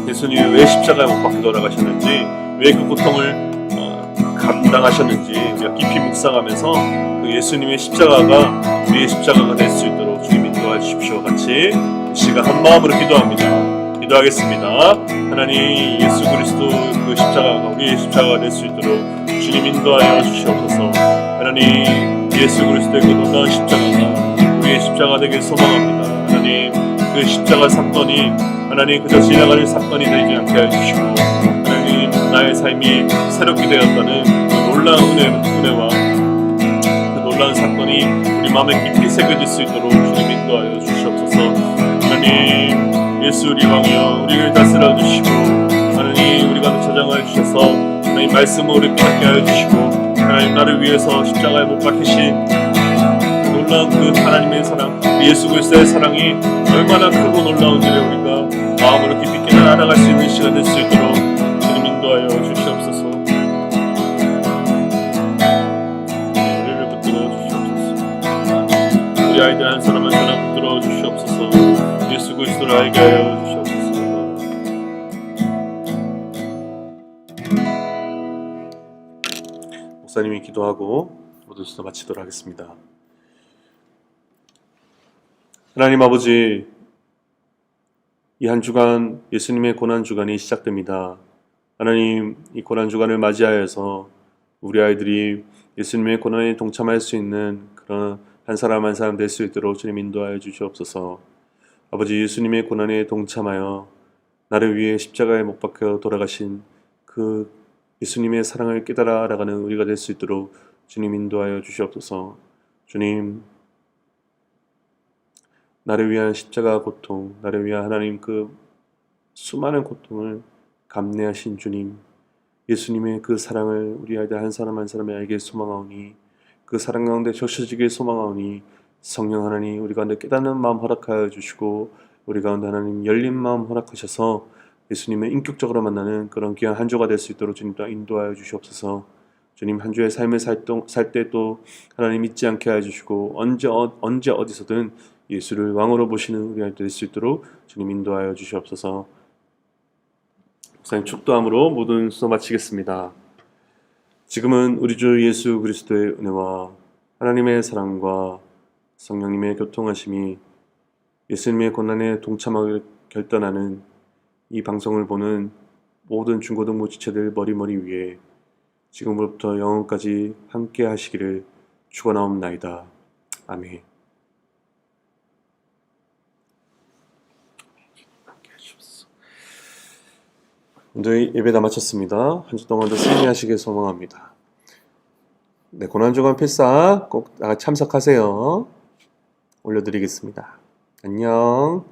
예수님이 왜 십자가에 못 박혀 돌아가셨는지, 왜 그 고통을 감당하셨는지 우리가 깊이 묵상하면서 그 예수님의 십자가가 우리의 십자가가 될 수 있도록 주님 인도해 주십시오. 같이 이 시간 한 마음으로 기도합니다. 기도하겠습니다. 하나님, 예수 그리스도 그 십자가가 우리의 십자가가 될 수 있도록 주님 인도하여 주시옵소서. 하나님, 예수 그리스도의 그 놀라운 십자가가 우리의 십자가 되길 소망합니다. 하나님, 그 십자가 사건이 하나님 그저 지나가는 사건이 되지 않게 해주시고, 하나님 나의 삶이 새롭게 되었다는 그 놀라운 은혜와 그 놀라운 사건이 우리 마음에 깊이 새겨질 수 있도록 주님 인도하여 주시옵소서. 하나님, 예수 우리 왕이여 우리를 다스려 주시고, 하나님 우리 가운데 저장하여 주셔서 하나님 말씀을 우리 깨닫게 하여 주시고, 하나님 나를 위해서 십자가에 못 박히신 놀라운 그 하나님의 사랑, 예수 그리스도의 사랑이 얼마나 크고 놀라운지를 우리가 마음으로 깊이 깨달아 알아갈 수 있는 시간 될 수 있도록 주님 인도하여 주시옵소서. 우리를 붙들어 주시옵소서. 우리 아이들 한 사람 한 사람 붙들어 주시옵소서. 예수 그리스도를 알게 하여 주시옵소서. 목사님이 기도하고 모든 수도 마치도록 하겠습니다. 하나님 아버지, 이 한 주간 예수님의 고난 주간이 시작됩니다. 하나님, 이 고난 주간을 맞이하여서 우리 아이들이 예수님의 고난에 동참할 수 있는 그런 한 사람 한 사람 될 수 있도록 주님 인도하여 주시옵소서. 아버지, 예수님의 고난에 동참하여 나를 위해 십자가에 못 박혀 돌아가신 그 예수님의 사랑을 깨달아 알아가는 우리가 될 수 있도록 주님 인도하여 주시옵소서. 주님, 나를 위한 십자가 고통, 나를 위한 하나님 그 수많은 고통을 감내하신 주님, 예수님의 그 사랑을 우리 아이들 한 사람 한 사람이 알길 소망하오니, 그 사랑 가운데 적셔지길 소망하오니, 성령 하나님 우리 가운데 깨닫는 마음 허락하여 주시고, 우리 가운데 하나님 열린 마음 허락하셔서 예수님을 인격적으로 만나는 그런 귀한 한 주가 될 수 있도록 주님 또 인도하여 주시옵소서. 주님, 한 주의 삶을 살 때 또 하나님 잊지 않게 하여 주시고, 언제 어디서든 예수를 왕으로 보시는 우리 아이들 될 수 있도록 주님 인도하여 주시옵소서. 목사님 축도함으로 모든 수도 마치겠습니다. 지금은 우리 주 예수 그리스도의 은혜와 하나님의 사랑과 성령님의 교통하심이 예수님의 고난에 동참하길 결단하는 이 방송을 보는 모든 중고등부 지체들 머리 위에 지금부터 영원까지 함께 하시기를 축원하옵나이다. 아멘. 오늘 예배 다 마쳤습니다. 한 주 동안도 승리하시길 소망합니다. 네, 고난주간 필사 꼭 참석하세요. 올려드리겠습니다. 안녕.